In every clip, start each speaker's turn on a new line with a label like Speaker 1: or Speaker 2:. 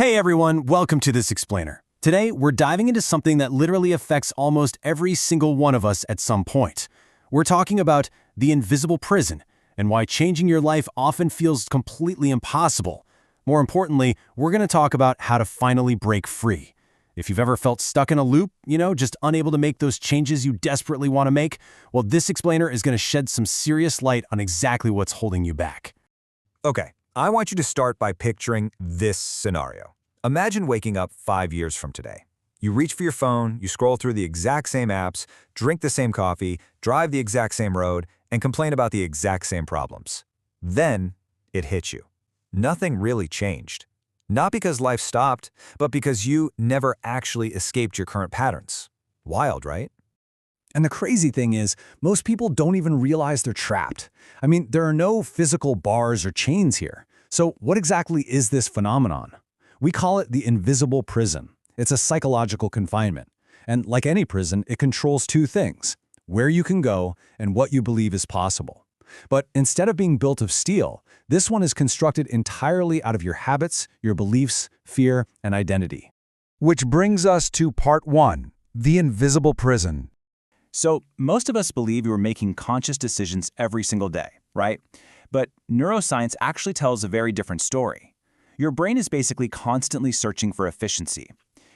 Speaker 1: Hey everyone, welcome to This Explainer. Today, we're diving into something that literally affects almost every single one of us at some point. We're talking about the invisible prison and why changing your life often feels completely impossible. More importantly, we're going to talk about how to finally break free. If you've ever felt stuck in a loop, just unable to make those changes you desperately want to make, well, This Explainer is going to shed some serious light on exactly what's holding you back.
Speaker 2: Okay, I want you to start by picturing this scenario. Imagine waking up 5 years from today. You reach for your phone, you scroll through the exact same apps, drink the same coffee, drive the exact same road, and complain about the exact same problems. Then, it hits you. Nothing really changed. Not because life stopped, but because you never actually escaped your current patterns. Wild, right?
Speaker 3: And the crazy thing is, most people don't even realize they're trapped. There are no physical bars or chains here. So what exactly is this phenomenon? We call it the invisible prison. It's a psychological confinement. And like any prison, it controls two things: where you can go and what you believe is possible. But instead of being built of steel, this one is constructed entirely out of your habits, your beliefs, fear, and identity. Which brings us to part 1, the invisible prison.
Speaker 4: So most of us believe we're making conscious decisions every single day, right? But neuroscience actually tells a very different story. Your brain is basically constantly searching for efficiency.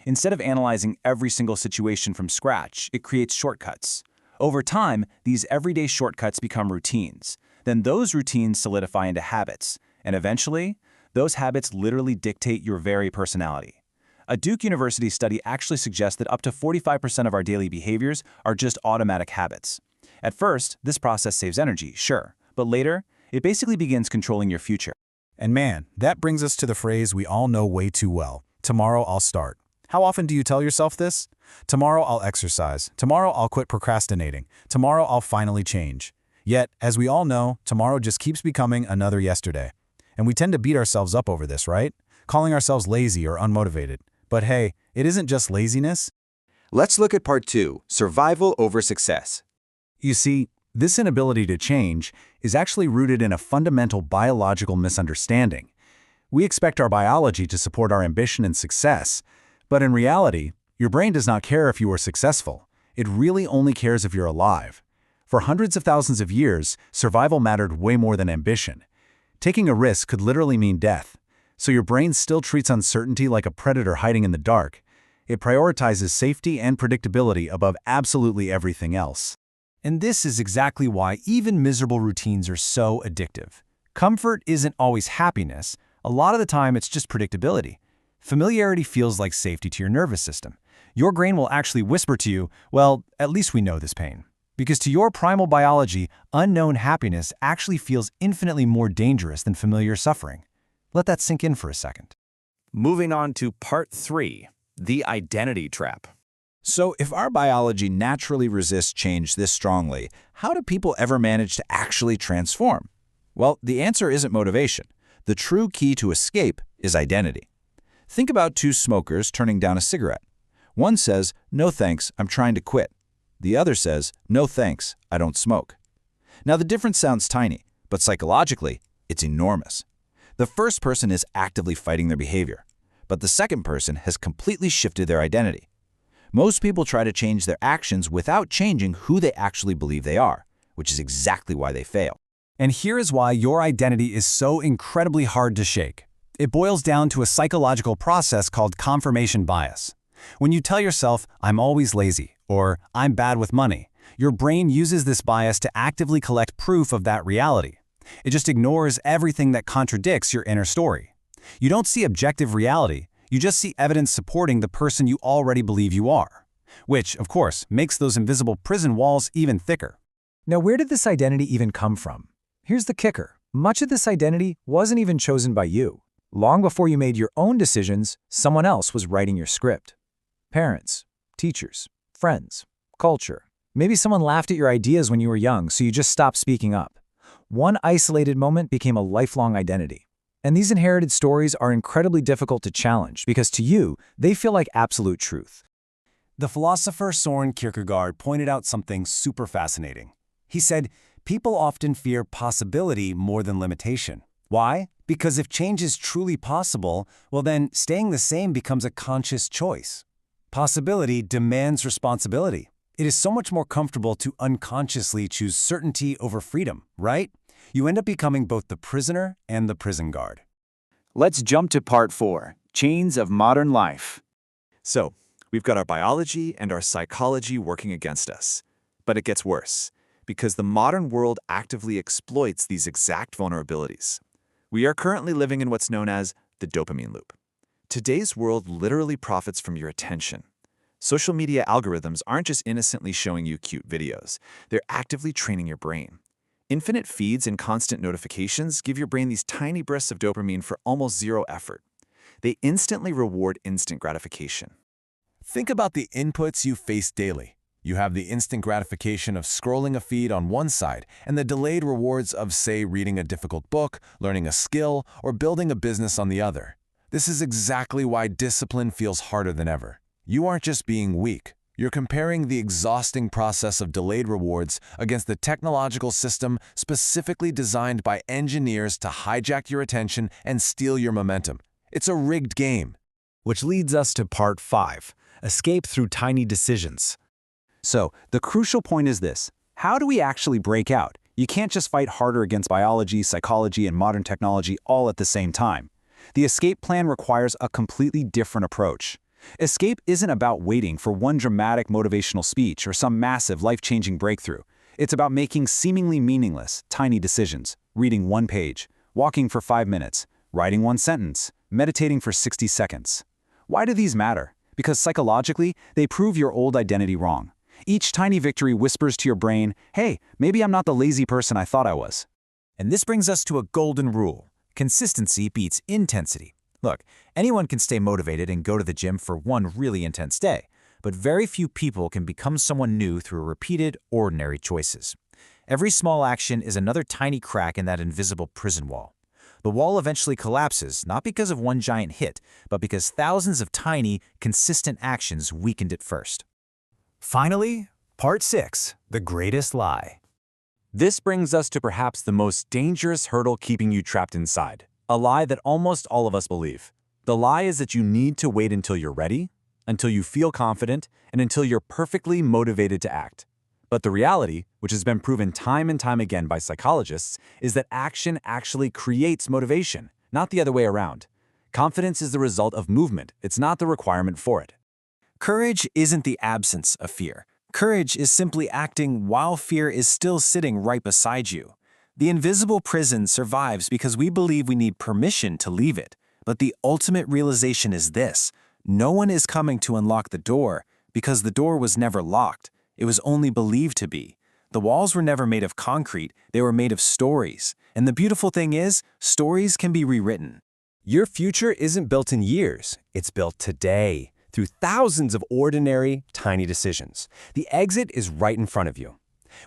Speaker 4: Instead of analyzing every single situation from scratch, it creates shortcuts. Over time, these everyday shortcuts become routines. Then those routines solidify into habits. And eventually, those habits literally dictate your very personality. A Duke University study actually suggests that up to 45% of our daily behaviors are just automatic habits. At first, this process saves energy, sure, but later, it basically begins controlling your future.
Speaker 5: And man, that brings us to the phrase we all know way too well: tomorrow I'll start. How often do you tell yourself this? Tomorrow I'll exercise. Tomorrow I'll quit procrastinating. Tomorrow I'll finally change. Yet, as we all know, tomorrow just keeps becoming another yesterday. And we tend to beat ourselves up over this, right? Calling ourselves lazy or unmotivated. But hey, it isn't just laziness.
Speaker 6: Let's look at part 2, survival over success.
Speaker 3: You see, this inability to change is actually rooted in a fundamental biological misunderstanding. We expect our biology to support our ambition and success, but in reality, your brain does not care if you are successful. It really only cares if you're alive. For hundreds of thousands of years, survival mattered way more than ambition. Taking a risk could literally mean death. So your brain still treats uncertainty like a predator hiding in the dark. It prioritizes safety and predictability above absolutely everything else.
Speaker 1: And this is exactly why even miserable routines are so addictive. Comfort isn't always happiness. A lot of the time, it's just predictability. Familiarity feels like safety to your nervous system. Your brain will actually whisper to you, well, at least we know this pain. Because to your primal biology, unknown happiness actually feels infinitely more dangerous than familiar suffering. Let that sink in for a second.
Speaker 4: Moving on to part 3, the identity trap.
Speaker 5: So if our biology naturally resists change this strongly, how do people ever manage to actually transform? Well, the answer isn't motivation. The true key to escape is identity. Think about two smokers turning down a cigarette. One says, "No thanks, I'm trying to quit." The other says, "No thanks, I don't smoke." Now the difference sounds tiny, but psychologically, it's enormous. The first person is actively fighting their behavior, but the second person has completely shifted their identity. Most people try to change their actions without changing who they actually believe they are, which is exactly why they fail.
Speaker 1: And here is why your identity is so incredibly hard to shake. It boils down to a psychological process called confirmation bias. When you tell yourself, "I'm always lazy," or "I'm bad with money," your brain uses this bias to actively collect proof of that reality. It just ignores everything that contradicts your inner story. You don't see objective reality, you just see evidence supporting the person you already believe you are. Which, of course, makes those invisible prison walls even thicker.
Speaker 3: Now, where did this identity even come from? Here's the kicker. Much of this identity wasn't even chosen by you. Long before you made your own decisions, someone else was writing your script. Parents, teachers, friends, culture. Maybe someone laughed at your ideas when you were young, so you just stopped speaking up. One isolated moment became a lifelong identity. And these inherited stories are incredibly difficult to challenge because to you, they feel like absolute truth.
Speaker 1: The philosopher Soren Kierkegaard pointed out something super fascinating. He said, people often fear possibility more than limitation. Why? Because if change is truly possible, well then, staying the same becomes a conscious choice. Possibility demands responsibility. It is so much more comfortable to unconsciously choose certainty over freedom, right? You end up becoming both the prisoner and the prison guard.
Speaker 4: Let's jump to part 4, Chains of Modern Life.
Speaker 2: So, we've got our biology and our psychology working against us. But it gets worse, because the modern world actively exploits these exact vulnerabilities. We are currently living in what's known as the dopamine loop. Today's world literally profits from your attention. Social media algorithms aren't just innocently showing you cute videos. They're actively training your brain. Infinite feeds and constant notifications give your brain these tiny bursts of dopamine for almost zero effort. They instantly reward instant gratification.
Speaker 3: Think about the inputs you face daily. You have the instant gratification of scrolling a feed on one side and the delayed rewards of, say, reading a difficult book, learning a skill, or building a business on the other. This is exactly why discipline feels harder than ever. You aren't just being weak. You're comparing the exhausting process of delayed rewards against the technological system specifically designed by engineers to hijack your attention and steal your momentum. It's a rigged game.
Speaker 1: Which leads us to part 5, escape through tiny decisions. So, the crucial point is this: how do we actually break out? You can't just fight harder against biology, psychology, and modern technology all at the same time. The escape plan requires a completely different approach. Escape isn't about waiting for one dramatic motivational speech or some massive life-changing breakthrough. It's about making seemingly meaningless, tiny decisions, reading one page, walking for 5 minutes, writing one sentence, meditating for 60 seconds. Why do these matter? Because psychologically, they prove your old identity wrong. Each tiny victory whispers to your brain, hey, maybe I'm not the lazy person I thought I was.
Speaker 2: And this brings us to a golden rule. Consistency beats intensity. Look, anyone can stay motivated and go to the gym for one really intense day, but very few people can become someone new through repeated, ordinary choices. Every small action is another tiny crack in that invisible prison wall. The wall eventually collapses, not because of one giant hit, but because thousands of tiny, consistent actions weakened it first.
Speaker 1: Finally, part 6, the greatest lie.
Speaker 4: This brings us to perhaps the most dangerous hurdle keeping you trapped inside. A lie that almost all of us believe. The lie is that you need to wait until you're ready, until you feel confident, and until you're perfectly motivated to act. But the reality, which has been proven time and time again by psychologists, is that action actually creates motivation, not the other way around. Confidence is the result of movement, it's not the requirement for it.
Speaker 1: Courage isn't the absence of fear. Courage is simply acting while fear is still sitting right beside you. The invisible prison survives because we believe we need permission to leave it. But the ultimate realization is this: no one is coming to unlock the door because the door was never locked. It was only believed to be. The walls were never made of concrete, they were made of stories. And the beautiful thing is, stories can be rewritten. Your future isn't built in years, it's built today, through thousands of ordinary, tiny decisions. The exit is right in front of you.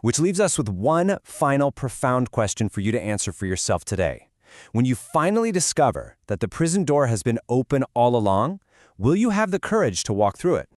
Speaker 1: Which leaves us with one final profound question for you to answer for yourself today. When you finally discover that the prison door has been open all along, will you have the courage to walk through it?